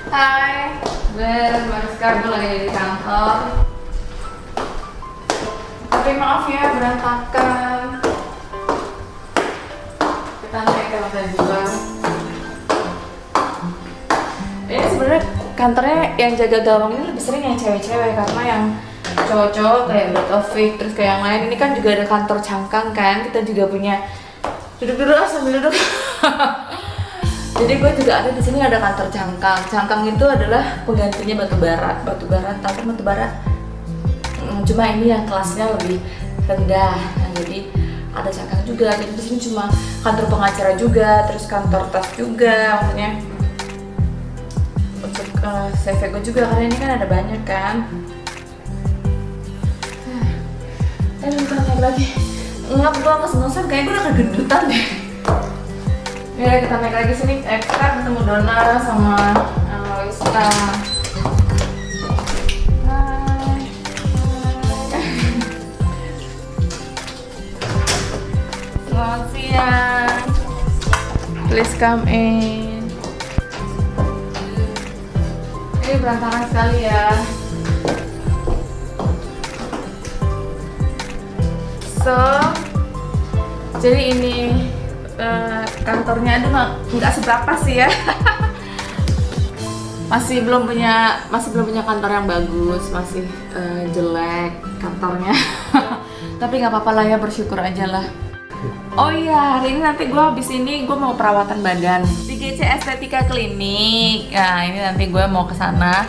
Hai, baru sekarang gue lagi di kantor. Tapi maaf ya, berantakan. Kita naik ke lantai 2. Ini sebenarnya kantornya yang jaga gawang ini lebih sering yang cewek-cewek, karena yang cowok-cowok kayak udah Taufik, terus kayak yang lain ini kan juga ada kantor cangkang kan. Kita juga punya duduk-duduk sambil duduk. Jadi gue juga ada di sini, ada kantor cangkang. Cangkang itu adalah penggantinya batu bara. Batu bara, tahu kan batu bara? Cuma ini yang kelasnya lebih rendah. Nah, jadi ada cangkang juga. Jadi di sini cuma kantor pengacara juga, terus kantor tas juga. Maksudnya untuk CV gue juga, karena ini kan ada banyak kan. Bukan naik lagi. Ngap gue ngos-ngosan, kayak gue udah kegendutan deh. Ya kita naik lagi sini, kita ketemu Dona sama Wisna. Hai. Selamat siang. Please come in. Ini berantakan sekali ya. Jadi ini kantornya itu nggak seberapa sih ya. masih belum punya kantor yang bagus, masih jelek kantornya. Tapi nggak apa-apa lah ya, bersyukur aja lah. Oh iya, hari ini nanti gue habis ini gue mau perawatan badan di GC Estetika Klinik. Nah ini nanti gue mau ke sana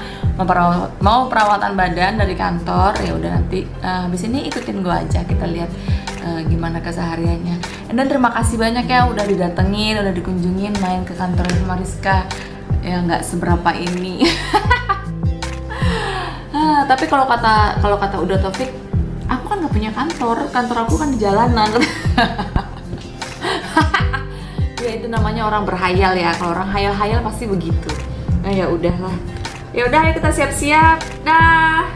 mau perawatan badan dari kantor. Ya udah nanti habis ini ikutin gue aja, kita lihat gimana kesehariannya. Dan terima kasih banyak ya udah didatengin, udah dikunjungin main ke kantor Mariska. Ya nggak seberapa ini. Tapi kalau kata udah Taufik, aku kan nggak punya kantor aku kan di jalanan. Ya itu namanya orang berhayal ya. Kalau orang hayal-hayal pasti begitu. Nah ya udahlah. Ya udah, ayo kita siap-siap. Dah.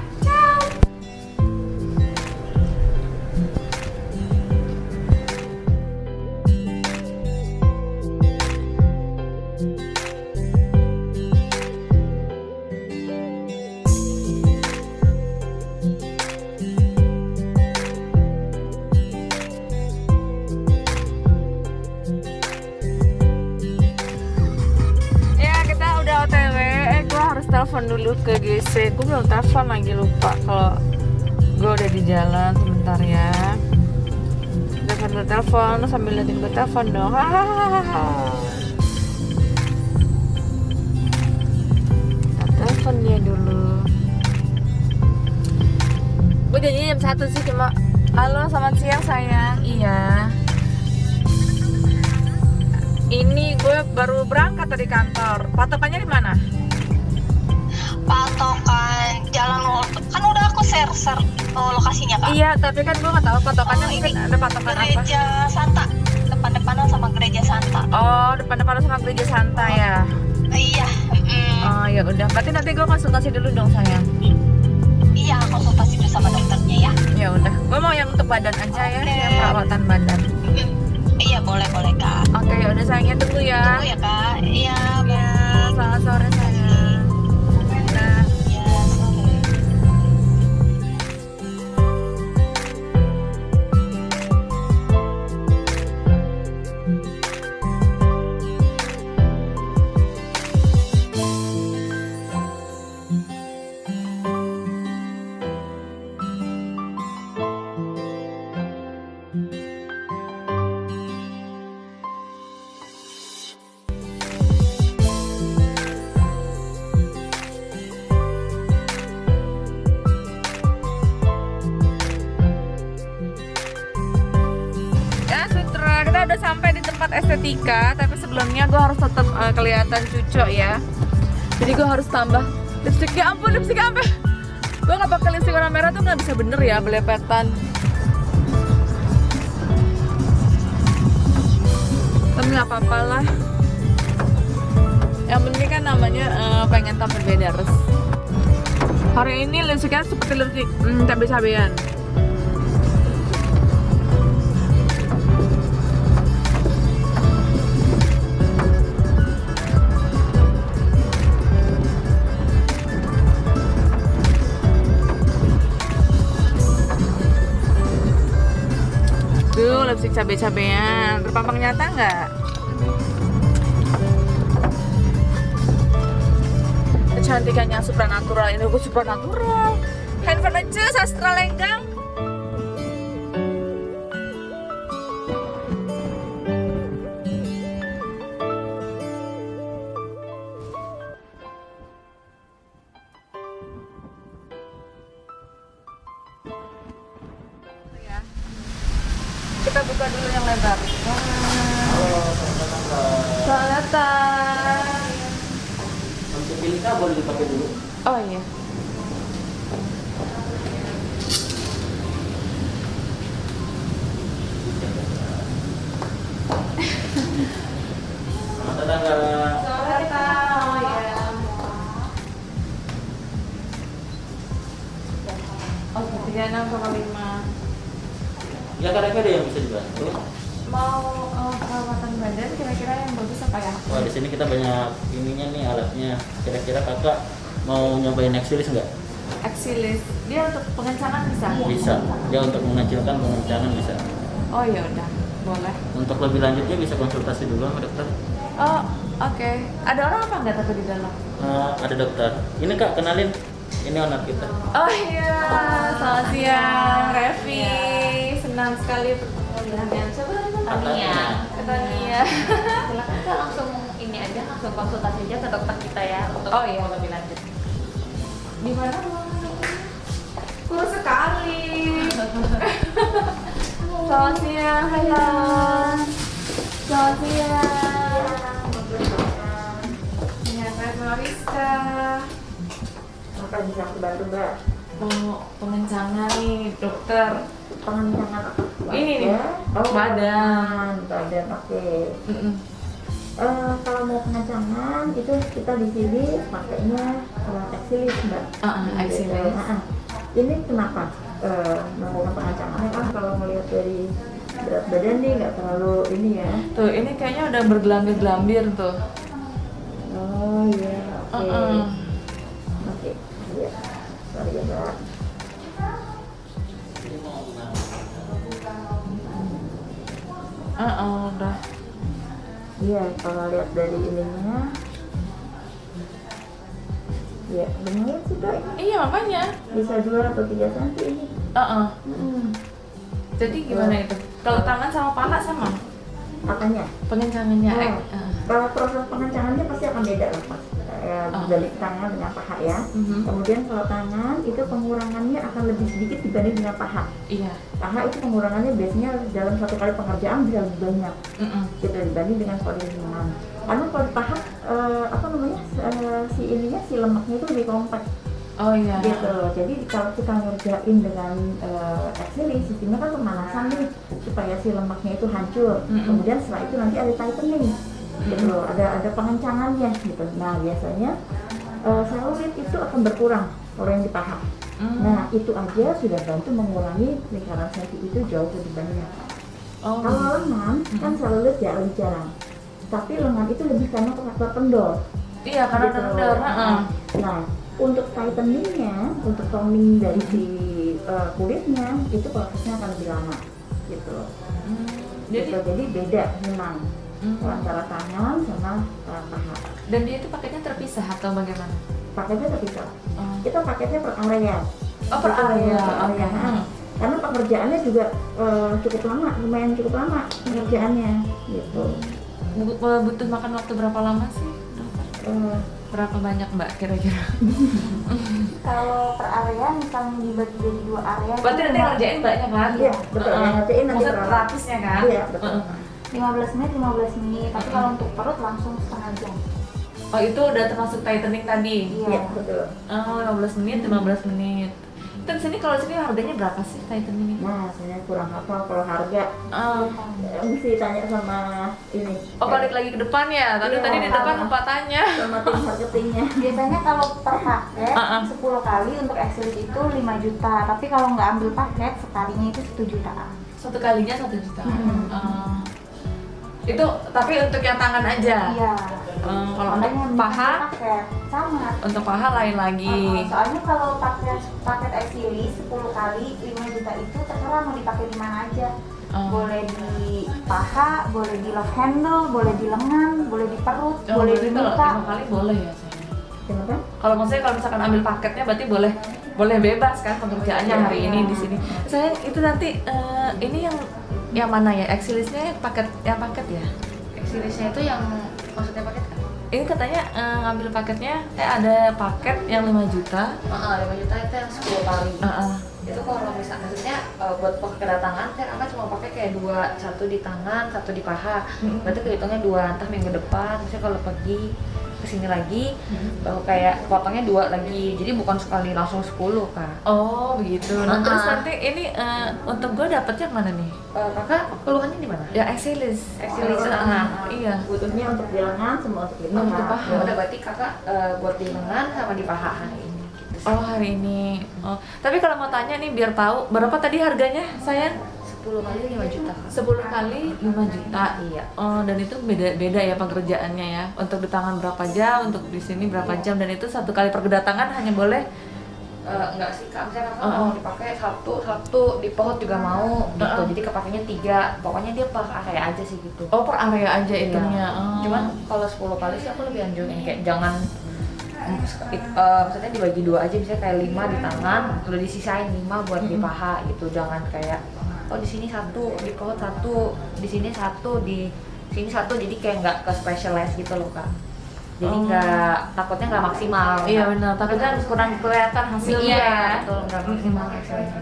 Telepon dulu ke GC, gue belum telepon lagi, lupa kalau gue udah di jalan. Sebentar ya, telepon sambil liatin gue telepon dong. Telepon dia dulu. Gue janjinya jam 1 sih, cuma halo selamat siang sayang. Iya, ini gue baru berangkat dari kantor. Patokannya di mana? Patokan jalan kan udah aku share lokasinya Kak. Iya, tapi kan gue nggak tahu patokannya. Mungkin ada patokan apa? Gereja Santa, depan-depanan sama Gereja Santa. Oh, depan-depanan sama Gereja Santa ya. Iya. Oh ya udah, berarti nanti gue konsultasi dulu dong sayang. Iya, konsultasi dulu sama dokternya ya. Ya udah, gue mau yang untuk badan aja ya, yang perawatan badan. Iya boleh Kak. Oke ya udah sayangnya, tunggu ya. Tunggu ya Kak. Iya. Ya, selamat sore sayang. Udah sampai di tempat estetika, tapi sebelumnya gue harus tetap kelihatan cucok ya. Jadi gue harus tambah lipstick. Ya ampun, lipstick apa? Gue nggak pakai lipstick warna merah tuh nggak bisa bener ya, belepetan. Tapi nggak apa-apa lah. Yang penting kan namanya pengen tampil beda terus. Hari ini lipsticknya seperti lipstick cabai-cabean. lipstick cabe-cabean. Terpampang nyata nggak? Kecantikannya supranatural. Ini aku supranatural. Handphone aja sastra lenggang. Kita buka dulu yang lebar. Selamat datang. Untuk pilih boleh dipakai dulu. Oh iya. Selamat datang Kak. Selamat datang. Oh iya. Oh, 36,5. Ya kira-kira yang bisa dibantu. Mau perawatan badan kira-kira yang bagus apa ya? Wah di sini kita banyak ininya nih alatnya. Kira-kira kakak mau nyobain Exilis nggak? Exilis. Dia untuk pengencangan bisa? Bisa. Dia untuk mengecilkan pengencangan bisa. Oh ya udah, boleh. Untuk lebih lanjutnya bisa konsultasi dulu sama dokter. Oh, oke. Ada orang apa nggak takut di dalam? Ada dokter. Ini kak kenalin. Ini owner kita. Oh iya, selamat siang, Revi. Senang sekali bertemu dengan siapa namanya? Tania. Tania. Silakan Kak, langsung ini aja, langsung konsultasi aja ke dokter kita ya untuk Oh, iya. lebih lanjut. Di mana ruangan dokternya? Kurus sekali. Selamat siang, halo. Selamat siang. Ya, saya Mariska. Apa bisa aku bantu Mbak? Mau pengencangan nih, dokter. Pengencangan apa? Ini nih, badan. Badan, oke. Mm-mm. Kalau mau pengencangan itu kita di sini pakainya Exilis Mbak. Exilis. Ini kenapa melakukan pengencangan? Kan kalau melihat dari berat badan nih nggak terlalu ini ya. Tuh, ini kayaknya udah bergelambir-gelambir tuh. Oh iya, oke. Oke, iya. Sorry ya Mbak. Udah. Iya, kalau lihat dari ininya, ya lumayan sih Kak ini. Iya, makanya. Bisa 2 atau 3 cm ini. Jadi gimana itu? Kalau tangan sama paha sama? Apanya? Pengencangannya. Oh. Kalau proses pengencangannya pasti akan beda lah Mas. Dari tangan dengan paha ya. Kemudian kalau tangan itu pengurangannya akan lebih sedikit dibanding dengan paha. Iya. Paha itu pengurangannya biasanya dalam 1 kali pengerjaan bisa lebih banyak gitu dibanding dengan kalau di tangan. Karena kalau di paha si lemaknya itu lebih kompak. Oh iya. Gitu. Jadi kalau kita ngerjain dengan Exilis, sistemnya kan pemanasan nih supaya si lemaknya itu hancur. Kemudian setelah itu nanti ada tightening. Gitu, ada pengencangannya gitu. Nah biasanya selulit itu akan berkurang kalau yang di paha. Nah itu aja sudah bantu mengurangi lingkaran senti itu jauh lebih banyak. Kalau lengan kan selulit ya lebih jarang, tapi lengan itu lebih karena faktor kendor. Iya, karena Gitu. kendor. Nah untuk tighteningnya, untuk toning dari si kulitnya itu prosesnya akan lebih lama gitu. Jadi beda memang antara tangan sama paha. Dan dia itu paketnya terpisah atau bagaimana? Paketnya terpisah. Kita paketnya per area. Oh, per area. Per area. Karena pengerjaannya juga cukup lama, lumayan cukup lama pengerjaannya gitu. Butuh makan waktu berapa lama sih, dokter? Berapa banyak Mbak kira-kira? Kalau per area misalnya dibagi jadi 2 area. Berarti nanti ngerjain Mbaknya kan? Iya, betul. Yang ngerjain nanti Maksud terapisnya kan? Iya, betul. 15 menit, 15 menit. Tapi kalau untuk perut langsung setengah jam. Oh, itu udah termasuk tightening tadi? Iya, betul. Oh, 15 menit, 15 menit. Terus sini kalau sini harganya berapa sih tightening ini? Nah, saya kurang hafal kalau harga. Mesti tanya sama ini. Oh, balik lagi ke depan ya? Tadi Iya, tadi di depan lupa tanya. Sama tim marketingnya. Biasanya kalau per paket 10 kali untuk Exilis itu 5 juta. Tapi kalau nggak ambil paket sekalinya itu 1 jutaan. Satu kalinya 1 juta. Itu tapi untuk yang tangan aja. Iya. Kalau Makanya untuk paha, paket sama. untuk paha lain lagi. Soalnya kalau paket Exilis 10 kali 5 juta itu terserah mau dipakai di mana aja. boleh di paha, boleh di love handle, boleh di lengan, boleh di perut, boleh di kalau muka. 5 kali boleh ya sayang. Kenapa? Kalau maksudnya kalau misalkan ambil paketnya berarti boleh bebas kan pengerjaannya hari ini di sini. Sayang itu nanti ini yang mana ya? Exilisnya paket ya? Exilisnya itu yang maksudnya paket kan? Ini katanya ngambil paketnya ada paket yang 5 juta. 5 juta itu yang 10 kali. Heeh. Itu kalau maksudnya buat kedatangan kan Kakak cuma pakai kayak 2, 1 di tangan, 1 di paha. Berarti kehitungnya 2, entah minggu depan misalnya kalau pergi kesini lagi baru kayak potongnya 2 lagi, jadi bukan sekali langsung 10 Kak. Oh begitu. Nah terus nanti ini untuk gue dapetnya mana nih? Kakak keluhannya di mana? Ya exilis. Exilis. Iya. Butuhnya untuk di lengan, semua untuk di Untuk paha. paha. Udah berarti Kakak buat di lengan sama di paha hari ini. Gitu. Oh hari ini. Oh tapi kalau mau tanya nih biar tahu berapa tadi harganya sayang? 10 kali 5 juta Kak. 10 kali 5 juta. Iya. Oh dan itu beda ya pengerjaannya ya. Untuk di tangan berapa jam, untuk di sini berapa jam, dan itu 1 kali perkedatangan hanya boleh Enggak sih Kak, misalnya Kakak mau dipakai satu di perut juga mau gitu. Jadi kepakainya 3. Pokoknya dia per area aja sih gitu. oh per area aja Iya. itunya. Oh. Cuman kalau 10 kali sih aku lebih anjurin kayak jangan maksudnya dibagi 2 aja, misalnya kayak 5 di tangan, lalu disisain 5 buat di paha gitu. Jangan kayak di sini 1, di perut 1, di sini 1, di sini 1, jadi kayak nggak ke specialized gitu loh Kak. Jadi takutnya nggak maksimal. Iya benar, takutnya kurang kelihatan hasilnya. Iya, betul, nggak maksimal hasilnya.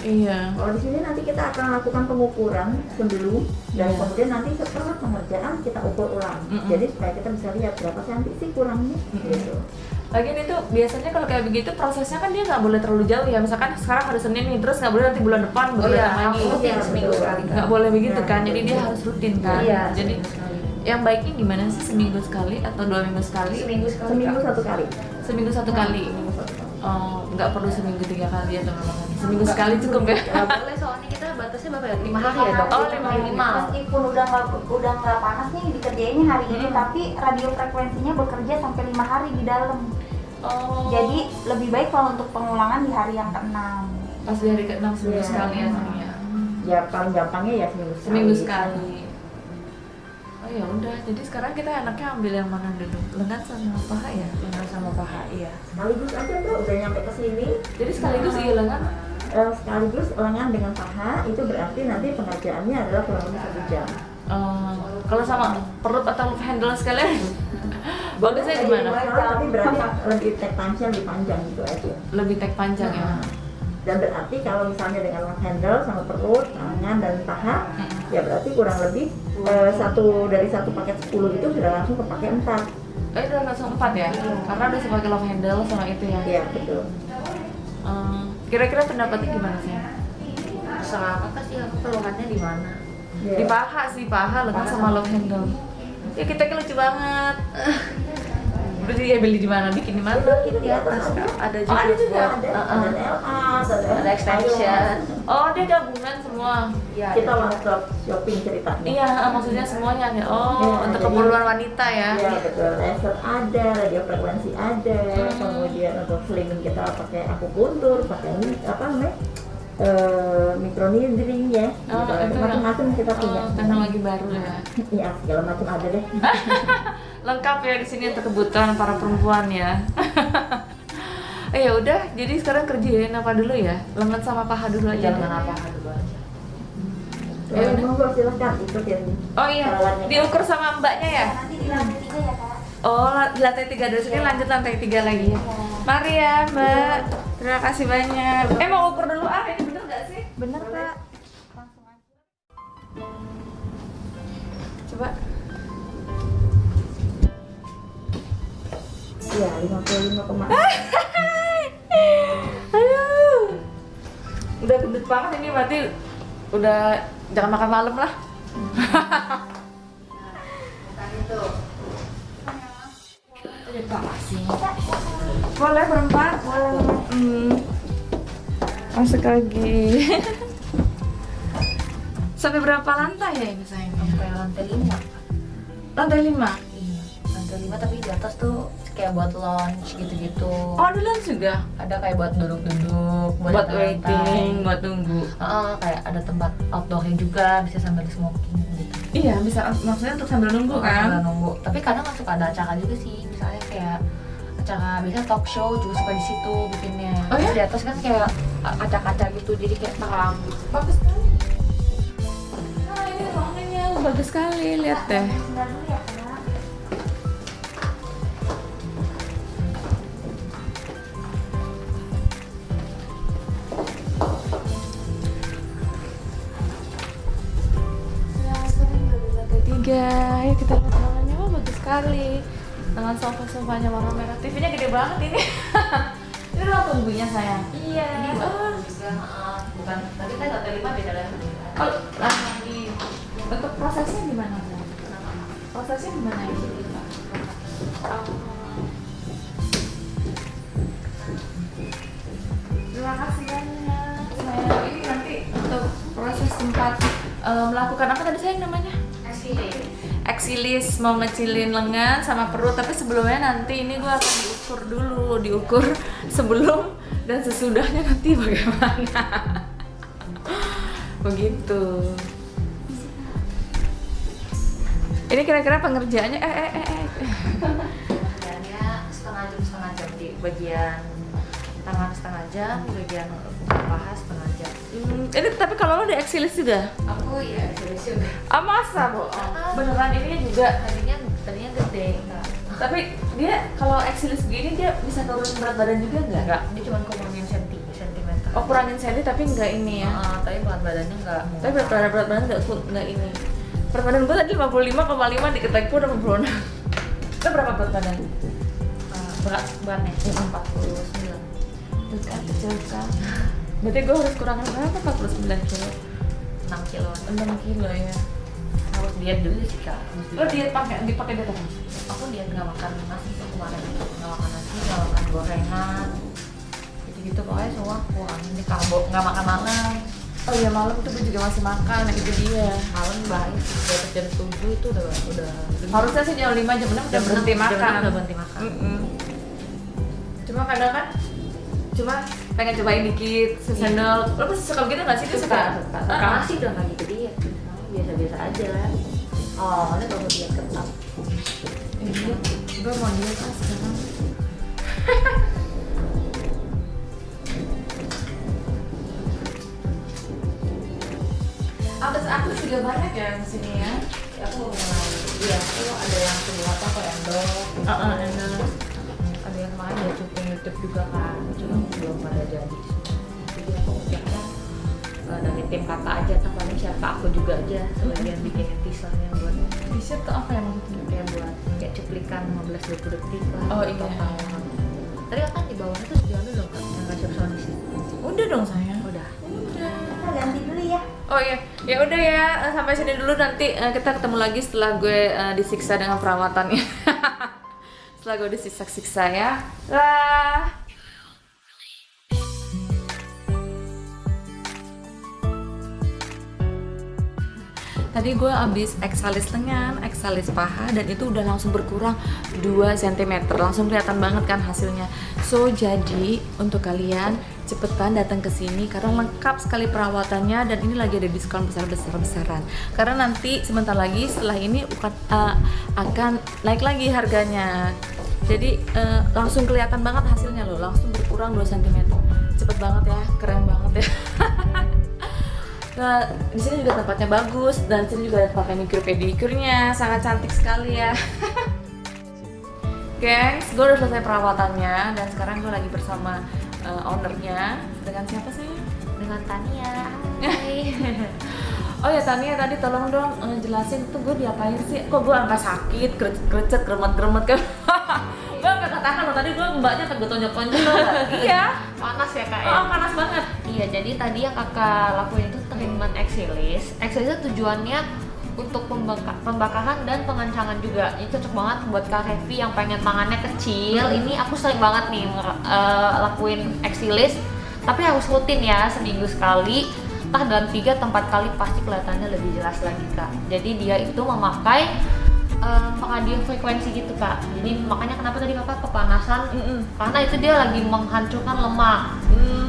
Iya. Kalau di sini nanti kita akan lakukan pengukuran sebelum dan kemudian nanti setelah pengerjaan kita ukur ulang. Jadi supaya kita bisa lihat berapa senti sih kurangnya gitu. Lagian itu biasanya kalau kayak begitu prosesnya kan dia nggak boleh terlalu jauh ya. Misalkan sekarang hari Senin nih, terus nggak boleh nanti bulan depan baru datang lagi. Rutin seminggu sekali Kak. Nggak boleh begitu kan. Jadi dia harus rutin kan. Iya, Jadi yang baiknya gimana sih, seminggu sekali atau 2 minggu sekali? Seminggu sekali Seminggu Kak. 1 kali. Seminggu 1 kali. Oh, nggak perlu seminggu 3 kali atau berapa kali? Seminggu sekali cukup ya? Nggak boleh, soalnya kita batasnya berapa ya? 5 hari ya dok? Oh, 5 hari. Meskipun udah nggak panas nih dikerjainnya hari ini, tapi radiofrekuensinya bekerja sampai 5 hari di dalam. Oh. Jadi lebih baik kalau untuk pengulangan di hari yang ke-6. Pas di hari ke-6 seminggu Iya. sekali ya sayangnya. Ya paling gampangnya ya seminggu sekali. Seminggu sekali. Oh ya udah, jadi sekarang kita enaknya ambil yang mana dulu? Lengan sama paha ya? Lengan sama paha, iya. Sekaligus aja tuh udah nyampe ke sini. Jadi sekaligus iya lengan. Sekaligus lengan dengan paha itu berarti nanti pengerjaannya adalah kurang lebih 1 jam. Kalau sama perut atau love handle sekalian? Bagusnya gimana? Tapi berarti lebih take time-nya lebih panjang gitu aja. Lebih tek panjang ya? Dan berarti kalau misalnya dengan love handle sama perut, tangan dan paha, ya berarti kurang lebih dari satu paket 10 itu sudah langsung kepake 4. Udah langsung 4 ya? Karena udah sebagai love handle sama itu ya? Iya betul. Kira-kira pendapatnya gimana sih? Terserah Kakak sih, aku keluhannya di mana? Ya. Di paha sih, paha lengan sama love handle. Ya kita kan lucu banget. Berarti ya beli di mana? Bikin di mana? Di atas Kak, ada juga Ada juga buat ada LA, ada extension. Oh, dia gabungan semua. Iya, Kita one-stop shopping ceritanya. Iya, maksudnya semuanya ya. Oh, Iya, untuk jadi- keperluan wanita ya. Ya betul, laser ada, radiofrekuensi ada, kemudian untuk slimming kita pakai akupuntur, pakai apa namanya, microneedling ya, Oh, gitu. itu Macam-macam kita punya. teknologi baru ya. Iya segala macam ada deh. Lengkap ya di sini untuk kebutuhan para perempuan ya. Ya udah, jadi sekarang kerjain apa dulu ya? Lengan sama paha dulu aja. Jangan apa dulu aja. Ya udah. Monggo silahkan ikutin. Oh iya, diukur sama mbaknya ya? Nanti di lantai 3 ya Kak. Oh, di lantai 3 dari sini lanjut lantai 3 lagi ya. Mari ya Mbak. Terima kasih banyak. Mau ukur dulu ini bener gak sih? Bener Kak. Langsung aja. Coba. Iya 55,6. Aduh. Udah gendut banget ini, berarti udah jangan makan malam lah. Terima kasih. Boleh berempat? Boleh. Masuk lagi. Sampai berapa lantai ya ini sayangnya? Sampai lantai 5. Lantai 5? Iya, lantai 5 tapi di atas tuh kayak buat launch gitu-gitu. Oh, ada lunch juga? Ada kayak buat duduk-duduk, Buat santai. waiting, buat nunggu. Kayak ada tempat outdoornya juga, bisa sambil smoking gitu. Iya, bisa, maksudnya untuk sambil nunggu Sambil kan? nunggu. Tapi kadang suka ada acara juga sih, misalnya kayak acara biasanya talk show juga suka di situ bikinnya. Oh, Terus ya? di atas kan kayak kaca-kaca gitu, jadi kayak terang gitu. Bagus sekali. Nah, ini ruangannya bagus sekali, lihat deh. Sebentar dulu ya Kak. Ya, sekarang udah di lantai 3. Ayo kita lihat ruangannya, wah bagus sekali. Dengan sofa-sofanya warna merah. TV-nya gede banget ini. Ini ruang tunggunya sayang. Iya. Ini buat Oh. juga, bukan. Tapi kan lantai 5 beda lagi. Oh, lagi. Untuk prosesnya gimana? Sayang? Prosesnya gimana ini? Terima kasih banyak. Saya ini nanti untuk proses tempat melakukan apa tadi sayang namanya? Eksilis, mau ngecilin lengan sama perut, tapi sebelumnya nanti ini gue akan diukur sebelum dan sesudahnya nanti bagaimana. Begitu. Ini kira-kira pengerjaannya Kerjaannya setengah jam di bagian tangan, setengah jam di bagian paha, setengah jam. Ini tapi kalau lo di eksilis juga? Aku ya serius juga. Ah masa bohong? Beneran ini juga? Tadinya gede, Kak. Tapi dia kalau eksilis begini dia bisa turunin berat badan juga nggak? Enggak, dia cuma kurangin sentimeter. Oh kurangin senti tapi nggak ini ya? Tapi berat badannya enggak. Tapi berat badan nggak ini. Berat badan gue tadi 55,5 diketek pun 86. Itu berapa berat badan? Beratnya 49. Tuh kan kecil kan. Berarti gue harus kurangin berapa? 49 kilo. 6 kilo. 6 kilo ya. Harus diet dulu sih, Kak. Lo diet dipakai diet apa? Aku diet nggak makan nasi tuh kemarin, nggak makan nasi, nggak makan gorengan, gitu-gitu pokoknya semua kurangin di karbo, nggak makan malam. Oh iya malam tuh gue juga masih makan, itu dia. Malam bahaya sih, di atas jam 7 itu udah Harusnya sih jam 5 jam 6 udah berhenti makan. Udah berhenti makan. Cuma kadang kan pengen cobain dikit sesendok. Lo masih suka gitu nggak sih? Itu suka. Nasi udah nggak gitu diet, biasa-biasa aja. Oh, ini baru diet ketat. Iya, gue mau diet sekarang. Artis juga banyak ya di sini ya. Aku mau mengenal dia, aku ada yang sebelum apa endorse. Endorse. Ada yang main ya syuting YouTube juga kan, cuma belum pada jadi. Jadi aku kerjanya dari tim kakak aja, paling siapa aku juga aja sebagian bikin teasernya buat T-shirt tuh apa yang maksudnya? kayak buat kayak cuplikan 15-20 detik lah. Oh, iya. Total. Tadi kan di bawahnya tuh jangan dulu kan yang nggak resepsionis. Udah dong sayang. Udah. Kita ganti dulu ya. Oh iya, ya udah ya, sampai sini dulu, nanti kita ketemu lagi setelah gue disiksa dengan perawatannya. Setelah gue disiksa-siksa ya. Lah. Tadi gue abis eksalis lengan, eksalis paha, dan itu udah langsung berkurang 2 cm. Langsung kelihatan banget kan hasilnya. So jadi untuk kalian cepetan datang ke sini karena lengkap sekali perawatannya, dan ini lagi ada diskon besar-besaran. Karena nanti sebentar lagi setelah ini akan naik lagi harganya. Jadi langsung kelihatan banget hasilnya loh, langsung berkurang 2 cm. Cepet banget ya, keren banget ya. Nah, di sini juga tempatnya bagus, dan sini juga ada tempat manicure pedicure-nya, sangat cantik sekali ya. Gengs, gue udah selesai perawatannya, dan sekarang gue lagi bersama ownernya. Dengan siapa sih? Dengan Tania. Hai. Oh ya Tania, tadi tolong dong jelasin tuh gue diapain sih? Kok gue angka sakit, kerecet, geremet kan? Gue angkat katakan loh, tadi gue mbaknya kan gue tonjok-tonjok. Iya. Panas ya Kak ya? Oh panas banget. Iya, jadi tadi yang kakak lakuin itu treatment eksilis. Eksilis tujuannya untuk pembakaran dan pengencangan juga. Ini cocok banget buat Kak Revi yang pengen tangannya kecil. Ini aku sering banget nih lakuin eksilis, tapi harus rutin ya, seminggu sekali. Entah dalam 3 atau 4 kali pasti kelihatannya lebih jelas lagi Kak. Jadi dia itu memakai pengadio frekuensi gitu kak. Jadi makanya kenapa tadi kakak kepanasan, karena itu dia lagi menghancurkan lemak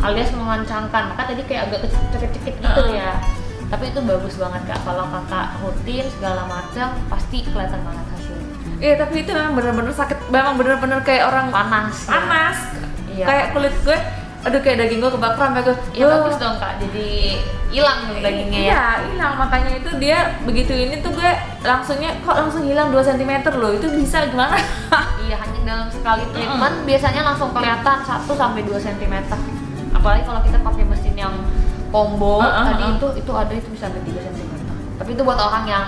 alias mengencangkan, maka tadi kayak agak cekit-cekit gitu ya. Tapi itu bagus banget kak, kalau kakak rutin segala macam pasti kelihatan banget hasilnya. Iya, tapi itu memang bener-bener sakit, memang bener-bener kayak orang Panas. panas. Iya. Kayak kulit gue, aduh kayak daging gue kebakar sampai gue. Ya bagus dong kak, jadi hilang dong dagingnya ya. Iya, hilang. Makanya itu dia begitu ini tuh gue langsung hilang 2 cm loh. Itu bisa gimana? Iya, hanya dalam sekali treatment biasanya langsung kelihatan 1 sampai 2 cm. Apalagi kalau kita pakai mesin yang combo tadi itu ada itu bisa sampai 3 cm. Tapi itu buat orang yang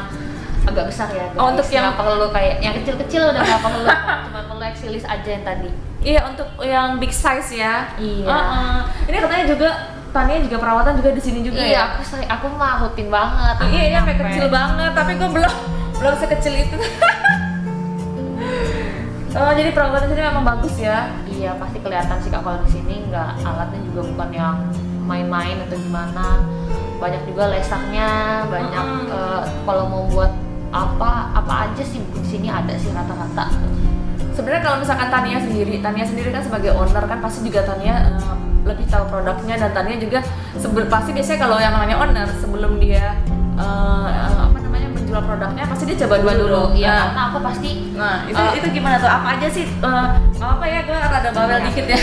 agak besar ya guys. Oh, untuk yang nggak perlu kayak yang kecil-kecil udah nggak perlu, cuma perlu eksilis aja yang tadi. Iya, untuk yang big size ya. Iya. Ini katanya juga Tania juga perawatan juga di sini juga Iya, ya. aku mah rutin banget. Iya, ini sampai Nyampe. kecil banget, tapi gue belum sekecil itu. Oh, jadi perawatan di sini memang bagus ya. Iya, pasti kelihatan sih kak kalau di sini nggak, alatnya juga bukan yang main-main atau gimana. Banyak juga lesaknya, banyak kalau mau buat apa aja sih di sini ada sih rata-rata. Sebenarnya kalau misalkan Tania sendiri kan sebagai owner kan pasti juga Tania lebih tahu produknya, dan Tania juga pasti biasanya kalau yang namanya owner sebelum dia menjual produknya pasti dia coba dulu. Iya, Nah, karena aku pasti itu gimana tuh? Apa aja sih? Apa ya, gue rada bawel dikit ya.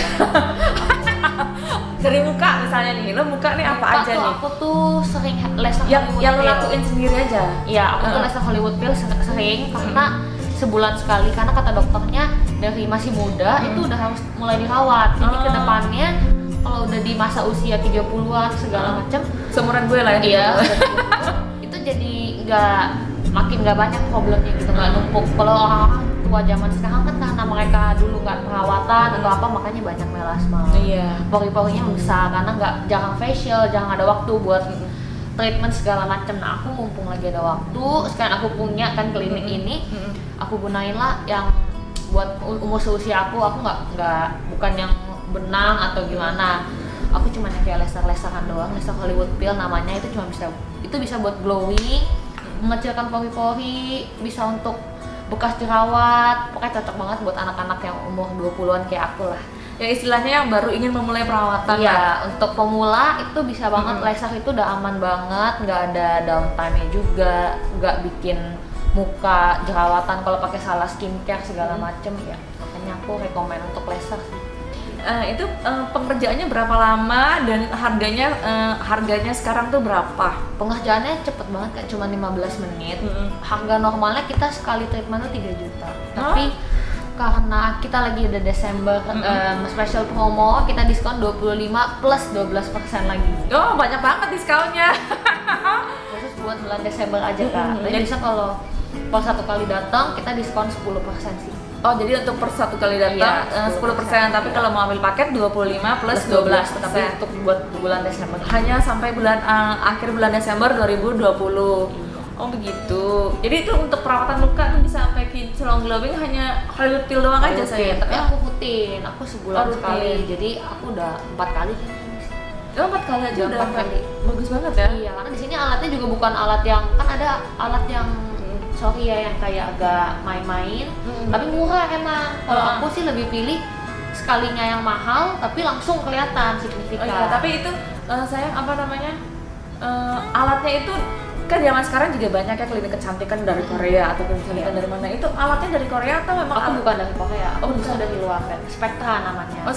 Dari muka misalnya nih, lo muka nih apa aja nih? Aku tuh sering laser Yang lo Hollywood lakuin sendiri aja? Iya, aku tuh laser Hollywood Peel sering karena sebulan sekali, karena kata dokternya dari masih muda itu udah harus mulai dirawat. Jadi kedepannya kalau udah di masa usia 30-an segala macam, Seumuran gue lah ya. iya, itu jadi makin nggak banyak problemnya gitu, nggak numpuk. Kalau orang-orang tua zaman sekarang kan karena mereka dulu nggak perawatan atau apa, makanya banyak melasma. Iya. Pori-porinya besar karena jarang facial, jarang ada waktu buat treatment segala macam. Nah, aku mumpung lagi ada waktu, sekarang aku punya kan klinik ini, aku gunain lah yang buat umur seusia aku nggak bukan yang benang atau gimana. Aku cuma yang kayak laser-laseran doang, laser Hollywood Peel namanya. Itu bisa buat glowing, mengecilkan pori-pori, bisa untuk bekas jerawat. Pokoknya cocok banget buat anak-anak yang umur 20-an kayak aku lah. Ya istilahnya yang baru ingin memulai perawatan. Iya, untuk pemula itu bisa banget. Laser itu udah aman banget, nggak ada downtime-nya juga, nggak bikin muka jerawatan kalau pakai salah skincare segala macem ya. Makanya aku rekomen untuk laser sih. Itu pengerjaannya berapa lama dan harganya sekarang tuh berapa? Pengerjaannya cepet banget, kayak cuma 15 menit. Harga normalnya kita sekali treatment tuh 3 juta. Tapi karena kita lagi ada Desember special promo, kita diskon 25 plus 12% lagi. Oh, banyak banget diskonnya. Khusus buat bulan Desember aja kak. Jadi bisa kalau per satu kali datang kita diskon 10% sih. Oh, jadi untuk per satu kali datang 10%, tapi kalau mau ambil paket 25 plus 12%. Tapi untuk buat bulan Desember Hanya sampai akhir bulan Desember 2020. Oh begitu. Jadi itu untuk perawatan muka tuh bisa sampai kinclong glowing hanya Hollywood Peel doang aja saya. Tapi aku rutin, aku sebulan rutin. sekali. Jadi aku udah 4 kali kan. Oh, 4 kali aja udah 4 kali. Bagus banget ya. Iya, karena di sini alatnya juga bukan alat yang, kan ada alat yang sorry ya yang kayak agak main-main, tapi murah emang. Kalau aku sih lebih pilih sekalinya yang mahal tapi langsung kelihatan signifikan. Oh iya, tapi itu sayang alatnya itu kan zaman sekarang juga banyak ya klinik kecantikan dari Korea atau kecantikan dari mana. Itu alatnya dari Korea atau memang Aku bukan dari Korea, aku bukan. bisa dari luar kan. Spectra namanya. Oh,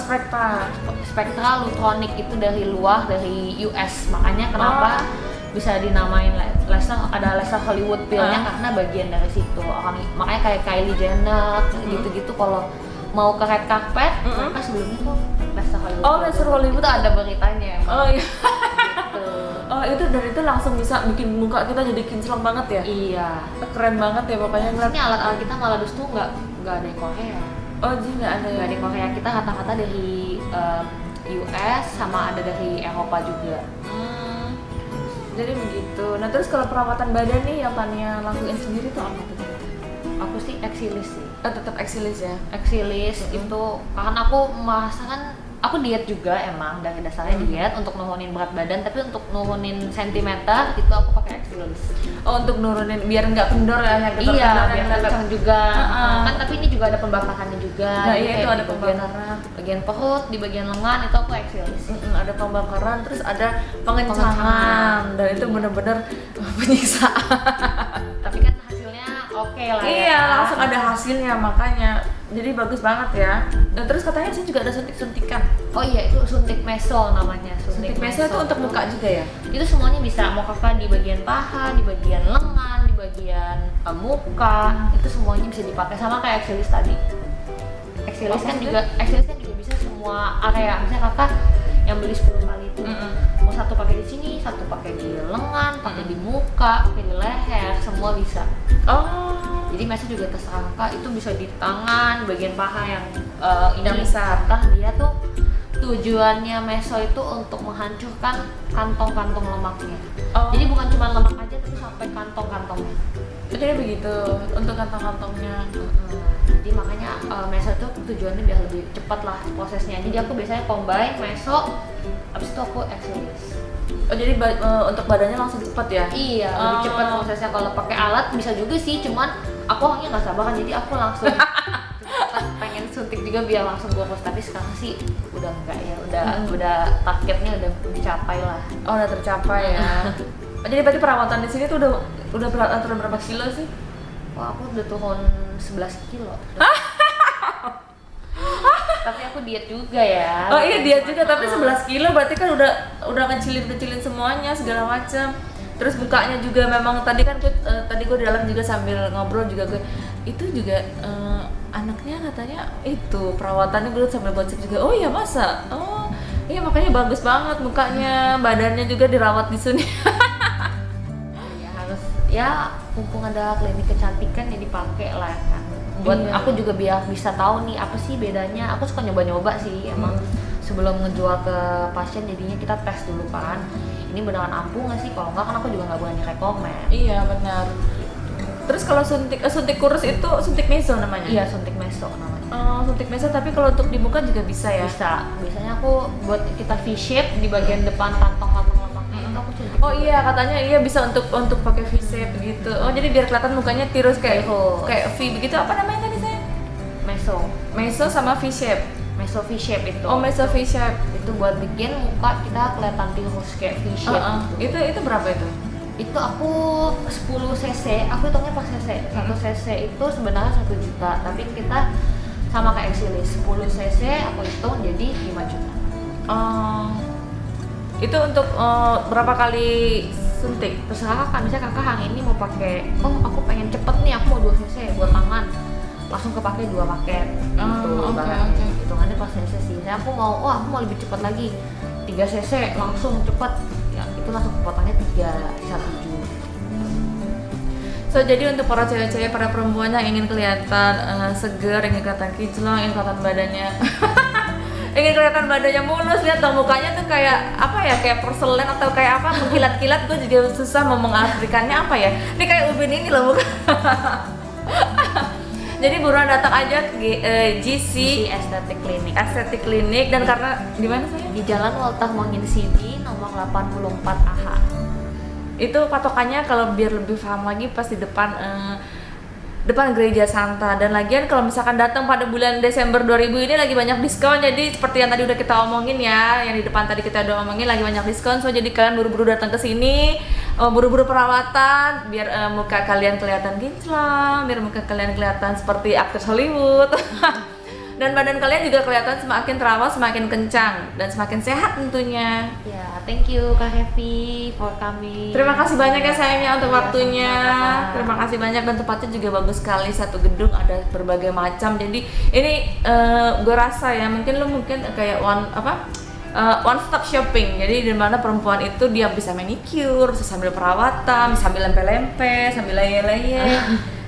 Spectra Lutronic itu dari luar, dari US. Makanya kenapa bisa dinamain laser, ada laser Hollywood Peel-nya karena bagian dari situ. Makanya kayak Kylie Jenner gitu-gitu kalau mau ke red carpet, mereka sebelumnya tuh laser Hollywood. Oh, laser Hollywood itu ada beritanya. Oh iya. Gitu. Oh, itu dari itu langsung bisa bikin muka kita jadi kinclong banget ya? Iya. Keren banget ya pokoknya ngeliat. Ini alat-alat kita malah justru nggak ada di Korea. Oh, jadi nggak ada Nggak ada di Korea, kita kata-kata dari US sama ada dari Eropa juga. Jadi begitu. Nah terus kalau perawatan badan nih yang Tania lakuin sendiri tuh apa tuh? aku sih eksilis sih. Tetap eksilis ya. Eksilis itu karena aku merasa kan aku diet juga emang dari dasarnya diet untuk nurunin berat badan, tapi untuk nurunin sentimeter itu aku pakai eksilis. Oh, untuk nurunin biar nggak kendor ya, yang kendor Iya, biar kencang juga. Kan tapi ini juga ada pembakarannya juga. Nah, Jadi iya, itu kayak ada di bagian- pembakaran. Bagian perut, di bagian lengan itu aku eksilis. Ada pembakaran, terus ada pengencangan, dan itu bener-bener penyiksaan. Tapi kan hasilnya oke lah ya. Iya, langsung ada hasilnya, makanya jadi bagus banget ya. Nah, terus katanya sih juga ada suntik-suntikan. Oh iya, itu suntik meso namanya. Suntik meso itu untuk muka juga ya? Itu semuanya bisa, mau kakak di bagian paha, di bagian lengan, di bagian muka, itu semuanya bisa dipakai sama kayak eksilis tadi. Eksilis kan juga bisa semua area. Misalnya kakak yang beli 10 kali itu, mau satu pakai di sini, satu pakai di lengan, pakai di muka, pakai di leher, semua bisa. Oh, Jadi meso juga terserah kakak, itu bisa di tangan, bagian paha yang yang besar. Kan dia tuh tujuannya meso itu untuk menghancurkan kantong-kantong lemaknya. Oh. Jadi bukan cuma lemak aja, tapi sampai kantong-kantongnya. Jadi begitu untuk kantong-kantongnya. Jadi makanya meso itu tujuannya biar lebih cepat lah prosesnya. Jadi aku biasanya combine meso, abis itu aku eksilis. Oh, jadi untuk badannya langsung cepat ya? Iya, lebih cepat prosesnya. Kalau pakai alat bisa juga sih, cuman aku orangnya nggak sabar kan, jadi aku langsung cepat pengen suntik juga biar langsung gue post. Tapi sekarang sih udah enggak ya, udah targetnya udah dicapai lah. Oh, udah tercapai ya. Jadi berarti perawatan di sini tuh udah turun berapa kilo sih? Wah, aku udah turun 11 kilo. Tapi aku diet juga ya. Oh iya, diet juga, tapi 11 kilo berarti kan udah ngecilin semuanya segala macam. Terus mukanya juga memang tadi kan tadi gue di dalam juga sambil ngobrol juga gue itu juga anaknya katanya itu perawatannya gue sambil baca juga. Oh iya, masa? Oh iya, makanya bagus banget mukanya, badannya juga dirawat di sini. Ya harus ya, mumpung ada klinik kecantikan ya dipakai lah kan. Buat aku juga biar bisa tahu nih apa sih bedanya. Aku suka nyoba-nyoba sih emang sebelum ngejual ke pasien, jadinya kita tes dulu kan. Ini beneran ampuh nggak sih? Kalau nggak kan aku juga nggak berani rekomen. Iya, benar. Terus kalau suntik kurus itu suntik meso namanya? Iya, suntik meso namanya. Suntik meso, tapi kalau untuk di muka juga bisa ya? Bisa. Biasanya aku buat kita V-shape di bagian depan kantong-kantong lemaknya itu aku suntik. Oh iya, katanya iya bisa untuk pakai V-shape begitu. Oh, jadi biar kelihatan mukanya tirus kayak V begitu. Apa namanya tadi saya? Meso sama V-shape. Meso V-shape itu. Oh, meso V-shape. Itu buat bikin muka kita kelihatan tirus kayak V-shape. Itu berapa itu? Itu aku 10 cc, aku hitungnya per cc. 1 cc itu sebenarnya 1 juta, tapi kita sama kayak eksilis 10 cc aku hitung jadi 5 juta. Itu untuk berapa kali suntik? Terserah kakak, misalnya kakak hari ini mau pakai, oh aku pengen cepet nih, aku mau 2 cc buat tangan, langsung kepake 2 paket gitu. Oke. Hitungannya per cc sih. Misalnya aku mau lebih cepat lagi 3 cc langsung cepet ya, itu langsung kepotongnya 3,17. So, jadi untuk para cewek-cewek, para perempuan yang ingin kelihatan seger, ingin kelihatan kinclong, ingin kelihatan badannya ingin kelihatan badannya mulus, lihat dong mukanya tuh kayak apa ya, kayak porselen atau kayak apa, mengkilat-kilat. Gue juga susah mau mengartikannya apa ya. Ini kayak ubin ini loh muka. Jadi buruan datang aja ke GC Estetik Clinic. Dan karena di mana saya? Di Jalan Walter Mangin City nomor 84 AH. Itu patokannya kalau biar lebih paham lagi pas di depan Gereja Santa. Dan lagian kalau misalkan datang pada bulan Desember 2000 ini lagi banyak diskon. Jadi seperti yang tadi udah kita omongin ya, yang di depan tadi kita udah omongin lagi banyak diskon. So jadi kalian buru-buru datang ke sini, buru-buru perawatan biar muka kalian kelihatan kinclong, biar muka kalian kelihatan seperti aktris Hollywood. Dan badan kalian juga kelihatan semakin terawat, semakin kencang dan semakin sehat tentunya. Ya, thank you Kak Hevi for coming. Terima kasih banyak ya sayangnya untuk waktunya. sama-sama. Terima kasih banyak, dan tempatnya juga bagus sekali. Satu gedung ada berbagai macam. Jadi ini gue rasa ya mungkin kayak one stop shopping. Jadi di mana perempuan itu dia bisa manicure, bisa sambil perawatan, sambil lempe-lempe, sambil leye-leye.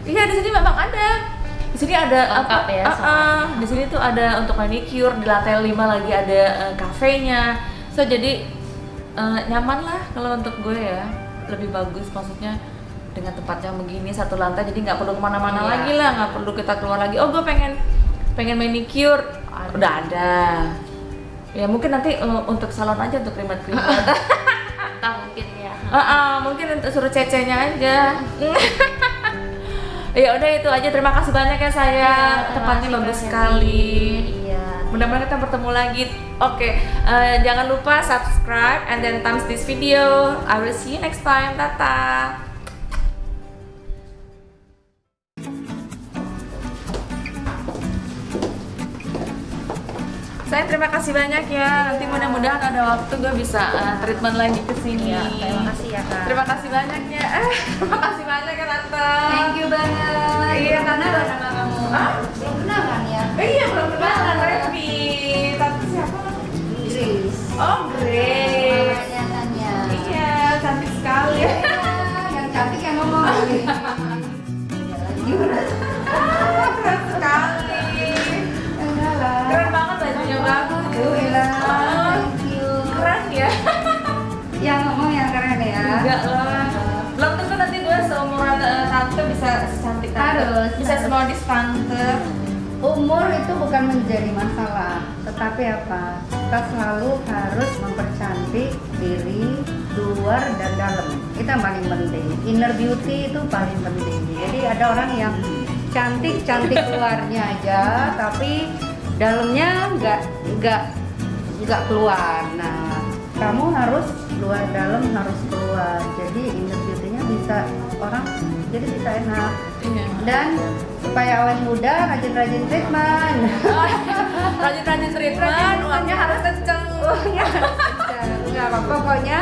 Iya, di sini memang ada. Di sini ada lengkap ya, di sini tuh ada untuk manicure, di lantai 5 lagi ada kafenya. So jadi nyaman lah kalau untuk gue ya, lebih bagus, maksudnya dengan tempatnya begini satu lantai, jadi nggak perlu kemana-mana Iya. lagi lah, nggak perlu kita keluar lagi. Oh gue pengen manicure, udah ada. Ya mungkin nanti untuk salon aja, untuk krimat-krimat. Entah mungkin ya. Mungkin untuk suruh cecenya aja. Ya udah itu aja. Terima kasih banyak ya sayang. Tempatnya bagus sekali. Iya. Mudah-mudahan kita bertemu lagi. Oke, jangan lupa subscribe and then thumbs this video. I will see you next time. Tata. Saya terima kasih banyak ya. Nanti mudah-mudahan ada waktu gue bisa treatment lagi ke sini. Iya, terima kasih ya Kak. Terima kasih banyak ya. Terima kasih banyak ya Tante. Thank you banget. Iya, Karena Tante. udah nama kamu. Hah? Belum kenal kan ya? Iya, belum kenal Revi. Tante siapa? Grace. Oh, Grace. Mamanya Tanya. Iya, cantik sekali. Ya, yang cantik yang ngomong. Keren sekali. Enggak lah. Keren banget bajunya bagus. Alhamdulillah. Oh, Thank you. keren ya. Yang ngomong yang keren ya. Enggak lah. Belum tentu nanti gue seumuran Tante bisa secantik Tante. Harus, Bisa harus. semodis Tante. Umur itu bukan menjadi masalah, tetapi apa? Kita selalu harus mempercantik diri luar dan dalam. Itu yang paling penting. Inner beauty itu paling penting. Jadi ada orang yang cantik luarnya aja, tapi dalamnya nggak keluar. Nah, kamu harus luar dalam harus keluar. Jadi inner beauty-nya bisa orang jadi bisa enak. Iya. Dan supaya awet muda rajin-rajin treatment. Rajin-rajin treatment, uangnya harus kenceng. Uangnya harus kencang. Enggak apa, pokoknya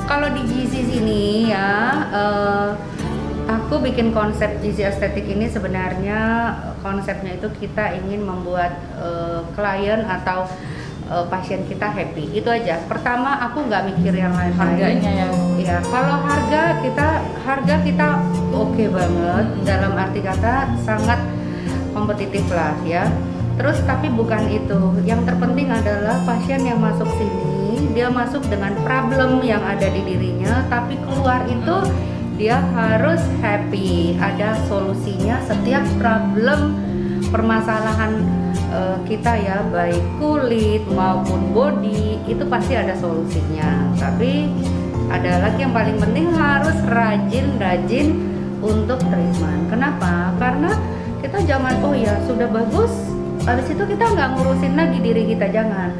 kalau di Gizi sini ya, aku bikin konsep Gizi Estetik ini sebenarnya konsepnya itu kita ingin membuat klien atau pasien kita happy. Itu aja. Pertama aku nggak mikir yang lain. Harganya ya. Ya, kalau harga kita oke banget, dalam arti kata sangat kompetitif lah ya. Terus tapi bukan itu. Yang terpenting adalah pasien yang masuk sini, dia masuk dengan problem yang ada di dirinya, tapi keluar itu dia harus happy, ada solusinya setiap problem permasalahan kita ya, baik kulit maupun body itu pasti ada solusinya. Tapi ada lagi yang paling penting, harus rajin untuk treatment. Kenapa? Karena kita jangan oh ya sudah bagus, habis itu kita nggak ngurusin lagi diri kita, jangan.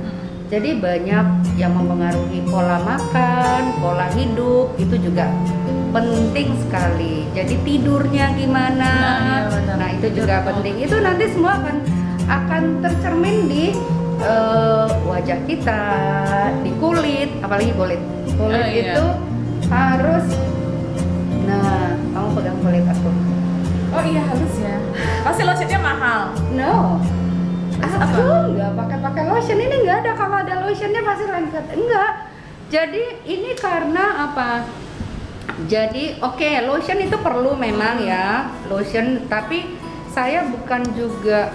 Jadi banyak yang mempengaruhi pola makan, pola hidup itu juga penting sekali. Jadi tidurnya gimana? Nah itu juga penting. Itu nanti semua akan tercermin di wajah kita, di kulit, apalagi kulit. Kulit iya. itu harus. Nah, kamu pegang kulit aku. Oh iya halus ya. Pasti lotionnya mahal. No. Aku nggak pakai lotion, ini nggak ada. Kalau ada lotionnya pasti lengket. Enggak. Jadi ini karena apa? Jadi oke, lotion itu perlu memang ya, lotion. Tapi saya bukan juga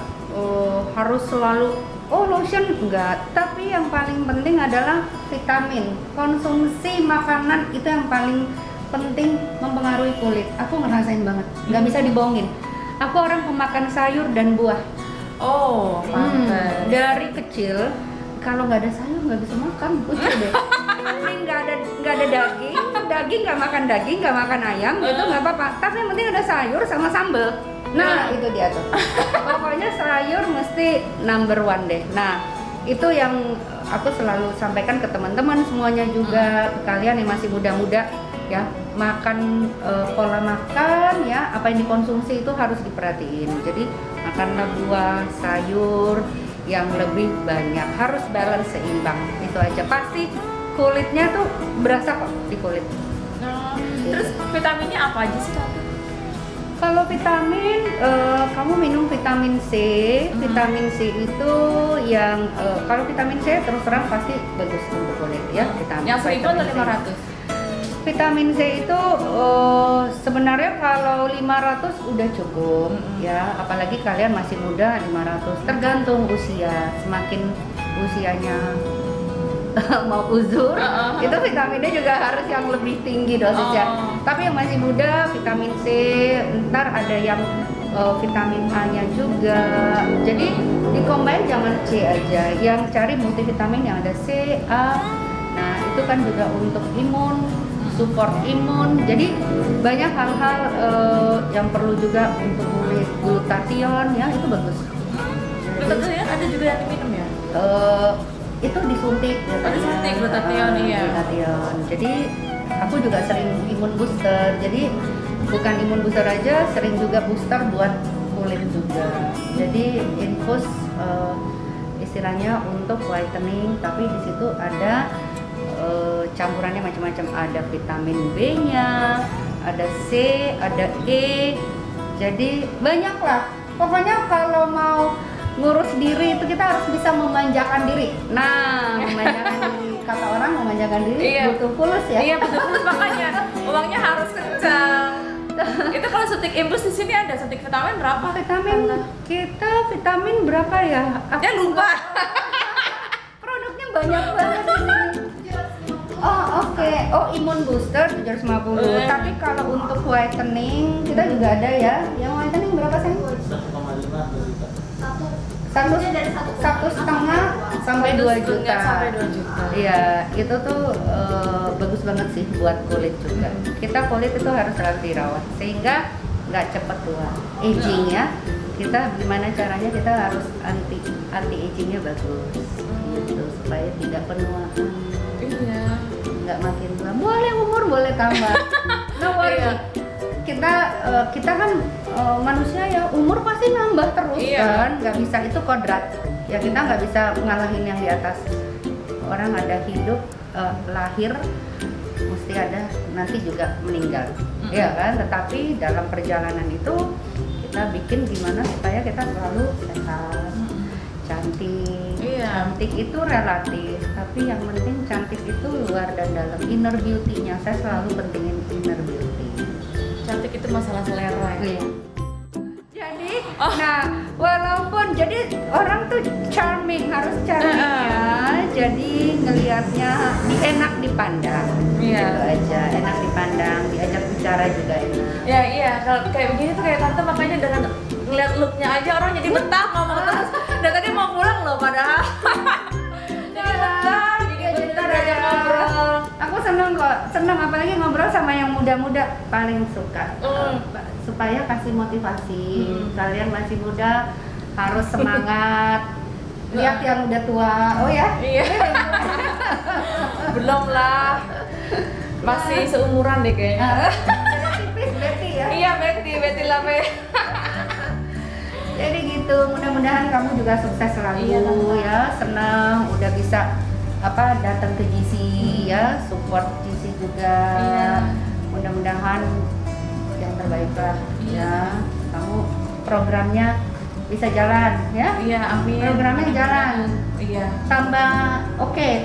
harus selalu lotion, enggak. Tapi yang paling penting adalah vitamin. Konsumsi makanan itu yang paling penting mempengaruhi kulit. Aku ngerasain banget, nggak bisa dibohongin. Aku orang pemakan sayur dan buah. Oh, pantes. Dari kecil kalau nggak ada sayur nggak bisa makan, lucu deh. Ini nggak ada daging nggak makan daging, nggak makan ayam, itu nggak apa-apa. Tapi yang penting ada sayur sama sambal. Nah itu dia tuh. Pokoknya sayur mesti number one deh. Nah itu yang aku selalu sampaikan ke teman-teman semuanya juga, ke kalian yang masih muda-muda ya, makan pola makan ya, apa yang dikonsumsi itu harus diperhatiin. Jadi makanlah buah, sayur yang lebih banyak, harus balance, seimbang. Itu aja, pasti kulitnya tuh berasa kok di kulit. Terus vitaminnya apa aja sih Tante? Kalau vitamin, kamu minum vitamin C. Vitamin C itu yang kalau vitamin C terus terang pasti bagus untuk kulit ya. Vitamin Yang 1000 atau 500? Vitamin C itu sebenarnya kalau 500 udah cukup ya, apalagi kalian masih muda. 500 tergantung usia, semakin usianya mau uzur, itu vitamin D juga harus yang lebih tinggi dosisnya. Tapi yang masih muda vitamin C, ntar ada yang vitamin A-nya juga. Jadi di-combine jangan C aja, yang cari multivitamin yang ada C, A. Nah, itu kan juga untuk imun, support imun. Jadi banyak hal-hal yang perlu juga untuk kulit. Glutathione ya, itu bagus. Glutathione ada juga yang diminum ya? Itu disuntik ya. Disuntik glutathione, iya. Glutathione. Jadi aku juga sering imun booster. Jadi bukan imun booster aja, sering juga booster buat kulit juga. Jadi infus istilahnya untuk whitening, tapi di situ ada campurannya macam-macam. Ada vitamin B-nya, ada C, ada E. Jadi banyak lah. Pokoknya kalau mau ngurus diri itu kita harus bisa memanjakan diri. Nah, memanjakan diri, kata orang memanjakan diri butuh fulus ya. Iya, butuh fulus, makanya uangnya harus kencang. Itu kalau suntik infus di sini ada suntik vitamin berapa? Vitamin berapa ya? Ya lupa. Produknya banyak banget di sini. Oh oke. Oh, imun booster 750. Tapi kalau untuk whitening kita juga ada ya. Yang whitening berapa sih? 1,5 juta. Satu setengah sampai 2 juta. Sampai 2 juta. Iya, itu tuh bagus banget sih buat kulit juga. Kita kulit itu harus selalu dirawat sehingga nggak cepet tua. Aging ya. Kita gimana caranya kita harus anti agingnya bagus. Gitu supaya tidak penuaan. Iya. Nggak makin tua. Boleh umur boleh tambah. No worry. Kita kan manusia ya, umur pasti nambah terus kan, nggak bisa, itu kodrat ya, kita nggak bisa ngalahin yang di atas. Orang ada hidup, lahir, mesti ada nanti juga meninggal, ya kan. Tetapi dalam perjalanan itu kita bikin gimana supaya kita selalu sehat, cantik. Cantik itu relatif, tapi yang penting cantik itu luar dan dalam, inner beauty-nya. Saya selalu pentingin inner beauty. Cantik itu masalah selera ya. Jadi, nah walaupun jadi orang tuh charming, harus charming ya. Jadi ngelihatnya enak dipandang. Gitu aja, enak dipandang, diajak bicara juga enak. Ya iya, kalau kayak begini tuh kayak tante, makanya dengan ngeliat looknya aja orang jadi betah ngomong terus. Dan tadi mau pulang loh padahal. Jadi betah, ada ngobrol. Aku seneng apalagi ngobrol sama yang muda-muda, paling suka. Supaya kasih motivasi. Kalian masih muda, harus semangat. Lihat yang udah tua. Oh ya? Iya. Belum lah. Masih seumuran deh kayaknya. Tipis Betty ya. Iya, Betty lah, Be. Jadi gitu, mudah-mudahan kamu juga sukses selalu ya, senang udah bisa datang ke GC ya, support GC juga. Mudah-mudahan yang terbaik lah ya. Kamu programnya bisa jalan ya. Iya, amin. Programnya jalan. Iya. Tambah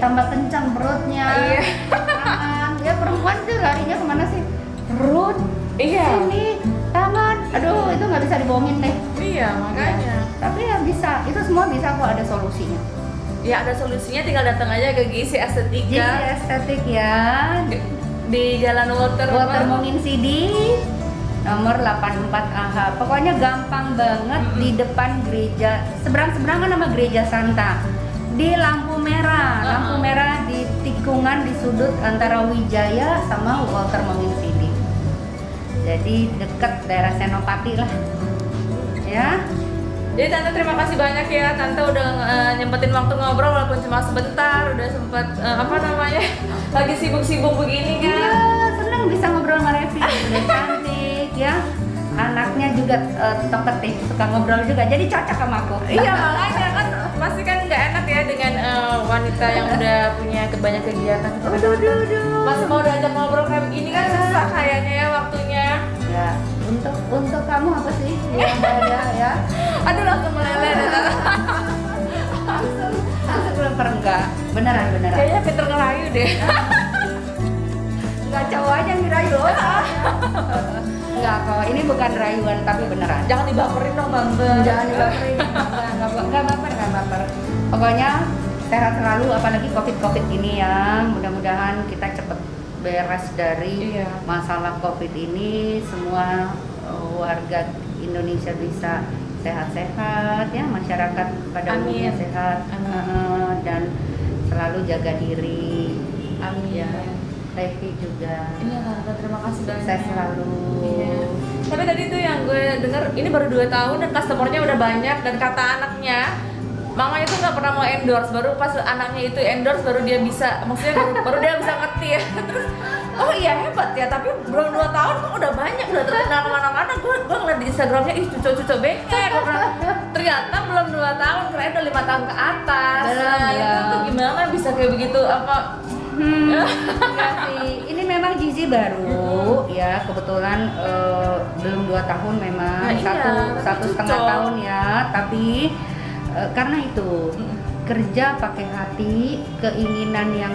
tambah kencang perutnya. Iya. Tangan. Ya perempuan tuh larinya kemana sih? Perut. Iya. Sini, tangan. Aduh, itu nggak bisa dibohongin deh. Iya, makanya. Tapi ya bisa, itu semua bisa kok, ada solusinya. Ya ada solusinya, tinggal datang aja ke Gizi Estetika. Gizi Estetik ya. Di Jalan Walter Mongin Sidi nomor 84 AH. Pokoknya gampang banget, di depan gereja, seberang-seberangan sama Gereja Santa. Di lampu merah, lampu merah di tikungan di sudut antara Wijaya sama Walter Mongin Sidi. Jadi deket daerah Senopati lah. Ya. Jadi Tante terima kasih banyak ya, Tante udah nyempetin waktu ngobrol walaupun cuma sebentar, udah sempet lagi sibuk-sibuk begini kan. Iya, seneng bisa ngobrol sama Revi, udah cantik ya. Anaknya juga talkative, suka ngobrol juga, jadi cocok sama aku. Iya, makanya kan pasti kan nggak enak ya dengan wanita yang udah punya banyak kegiatan. Masih mau diajak ngobrol kayak begini kan susah kayaknya ya waktunya. Ya, untuk kamu apa sih yang ada ya? Aduh, langsung meleleh deh. langsung belum enggak. Beneran. Kayaknya Peter ngerayu deh. Enggak, cowok aja yang dirayu. Enggak kok, ini bukan rayuan tapi beneran. Jangan dibaperin dong Tante. Jangan dibaperin. Enggak baper. Pokoknya sehat selalu, apalagi COVID ini ya. Mudah-mudahan kita cepet beres dari Iya. masalah COVID ini. Semua warga Indonesia bisa sehat-sehat ya, masyarakat pada umumnya Amin. sehat. Amin. Dan selalu jaga diri. Amin. Ya, Revi juga. Iya Tante, terima kasih banyak. Saya selalu. Iya. Tapi tadi tuh yang gue denger ini baru 2 tahun dan customernya udah banyak, dan kata anaknya mamanya tuh nggak pernah mau endorse, baru pas anaknya itu endorse baru dia bisa, maksudnya baru dia bisa ngerti ya. Terus oh iya hebat ya, tapi belum 2 tahun kok udah banyak, udah terkenal kemana-mana. Gue ngeliat di Instagramnya, ih cucok-cucok bengkel. Ternyata belum 2 tahun, kirain udah 5 tahun ke atas. Belum, Nah, ya. itu tuh gimana bisa kayak begitu apa? Enggak sih, ini memang Gizi baru ya, kebetulan belum 2 tahun memang, Nah, iya, satu tapi setengah cocok. tahun ya, tapi karena itu kerja pakai hati, keinginan yang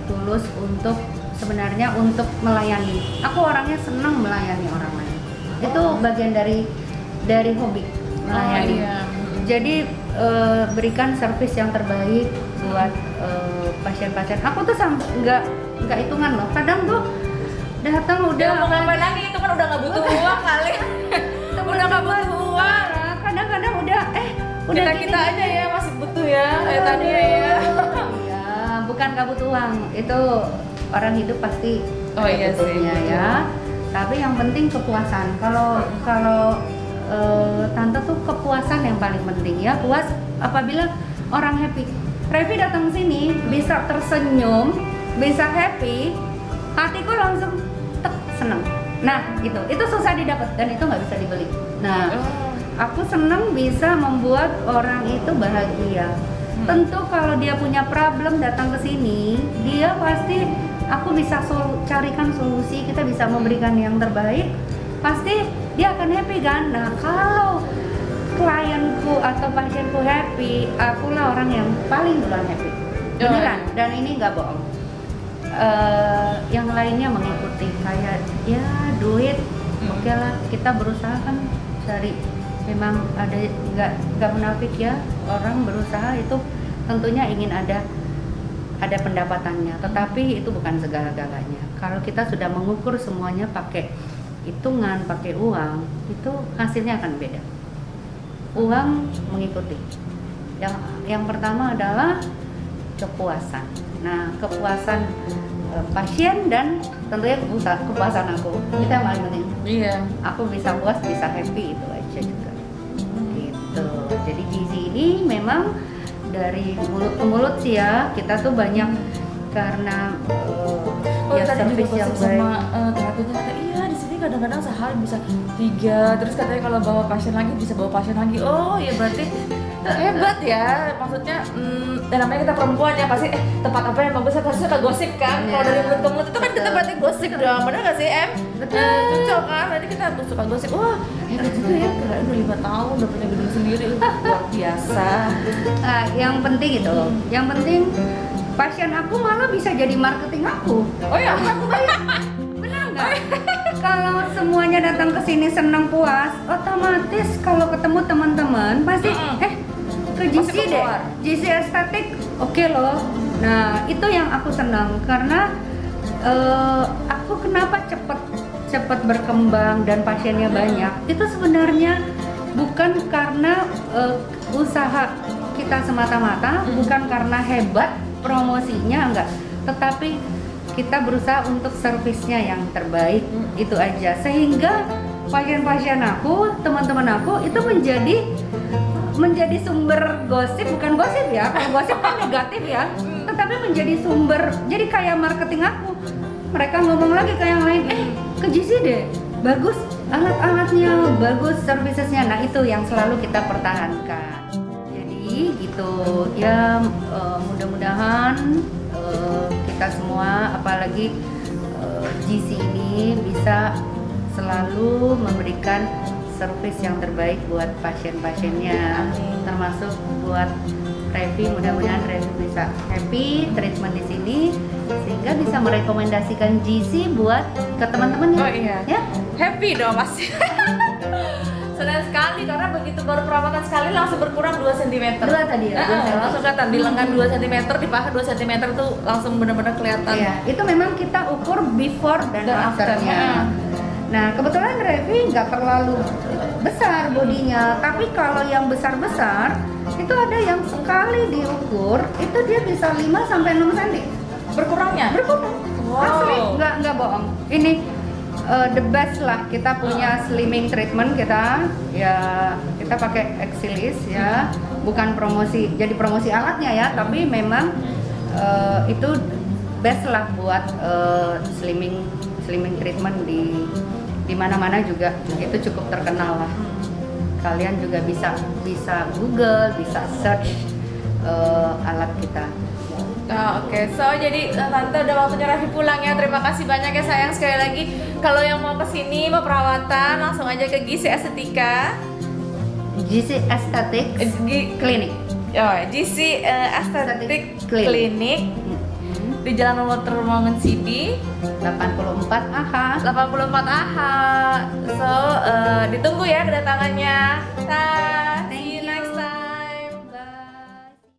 tulus untuk sebenarnya untuk melayani. Aku orangnya senang melayani orang lain. Itu bagian dari hobi melayani. iya. Jadi berikan servis yang terbaik buat pasien-pasien. Aku tuh nggak hitungan loh. Kadang tuh datang Udah mau udah ngapain lagi, itu kan udah nggak butuh uang kali. Udah nggak butuh uang. kadang-kadang udah Kita aja ya masih butuh ya, kayak tadi ya. Ya, bukan nggak butuh uang. Itu orang hidup pasti Oh, ada iya sih, butuhnya betul. ya. Tapi yang penting kepuasan. Kalau tante tuh kepuasan yang paling penting ya. Puas apabila orang happy. Revi datang sini bisa tersenyum, bisa happy, hatiku langsung tek seneng. Nah itu susah didapat dan itu nggak bisa dibeli. Nah aku seneng bisa membuat orang itu bahagia. Tentu kalau dia punya problem datang ke sini, dia pasti aku bisa carikan solusi, kita bisa memberikan yang terbaik, pasti dia akan happy kan. Nah kalau klienku atau pasienku happy, akulah orang yang paling duluan happy. Beneran, dan ini nggak bohong. Yang lainnya mengikuti kayak ya duit, oke lah, kita berusaha kan cari. Memang ada nggak munafik ya, orang berusaha itu tentunya ingin ada pendapatannya, tetapi itu bukan segala-galanya. Kalau kita sudah mengukur semuanya pakai hitungan, pakai uang, itu hasilnya akan beda. Uang mengikuti. Yang pertama adalah kepuasan. Nah, kepuasan pasien dan tentunya kepuasan aku. Itu yang paling penting. Iya. Aku bisa puas, bisa happy, itu aja juga. Gitu. Jadi gizi ini memang dari mulut ke mulut sih ya. Kita tuh banyak karena Oh, ya tadi juga service yang gosip sama baik. terapeunya kata iya di sini kadang-kadang sehari bisa 3, terus katanya kalau bawa pasien lagi bisa bawa pasien lagi. Oh ya berarti hebat ya, maksudnya dan namanya kita perempuan ya pasti tempat apa yang bagus pasti suka gosip kan. Iya. Kalau dari mulut ke mulut itu kan kita berarti gosip dong, bener nggak sih Em? Betul. Cocok kan, tadi kita tuh suka gosip. Wah hebat juga ya, keren udah 5 tahun udah punya gedung sendiri, luar biasa. Nah, yang penting itu, yang penting pasien aku malah bisa jadi marketing aku. Oh ya, Aku bayar. Benar nggak? Kalau semuanya datang ke sini senang puas, otomatis kalau ketemu teman-teman pasti ke GC Pasti deh, keluar. GC estetik, oke loh. Nah itu yang aku senang karena aku kenapa cepet berkembang dan pasiennya banyak. Itu sebenarnya bukan karena usaha kita semata-mata, bukan karena hebat promosinya enggak, tetapi kita berusaha untuk servisnya yang terbaik, itu aja. Sehingga pasien-pasien aku, teman-teman aku itu menjadi sumber gosip, bukan gosip ya, kalau gosip kan negatif ya, tetapi menjadi sumber, jadi kayak marketing aku. Mereka ngomong lagi ke yang lain, ke GC deh, bagus alat-alatnya, bagus servicesnya. Nah itu yang selalu kita pertahankan. Jadi gitu ya, mudah-mudahan kita semua, apalagi GC ini bisa selalu memberikan servis yang terbaik buat pasien-pasiennya, termasuk buat Revi. Mudah-mudahan Revi bisa happy treatment di sini sehingga bisa merekomendasikan GC buat ke teman-temannya. Oh iya. Ya, Happy dong pasti. Senang kelihatan sekali karena begitu baru perawatan sekali langsung berkurang 2 cm. 2 tadi ya, Langsung kelihatan di lengan 2 cm, di paha 2 cm tuh langsung benar-benar kelihatan. Iya, itu memang kita ukur before dan afternya. Nah, kebetulan Revi nggak terlalu besar bodinya, tapi kalau yang besar-besar itu ada yang sekali diukur itu dia bisa 5 sampai 6 cm Berkurangnya? berkurang. Wow. Asli, nggak bohong. Ini the best lah, kita punya slimming treatment kita pakai Exilis ya, bukan promosi, jadi promosi alatnya ya, tapi memang itu best lah buat slimming treatment di mana-mana juga itu cukup terkenal lah. Kalian juga bisa Google, bisa search alat kita. Oke. So jadi tante udah waktunya Revi pulang ya. Terima kasih banyak ya sayang, sekali lagi. Kalau yang mau kesini mau perawatan langsung aja ke Gizi Estetika. GC Aesthetic Clinic. GC Aesthetic Clinic di Jalan Watermongen City 84 AH. 84 AH. So ditunggu ya kedatangannya.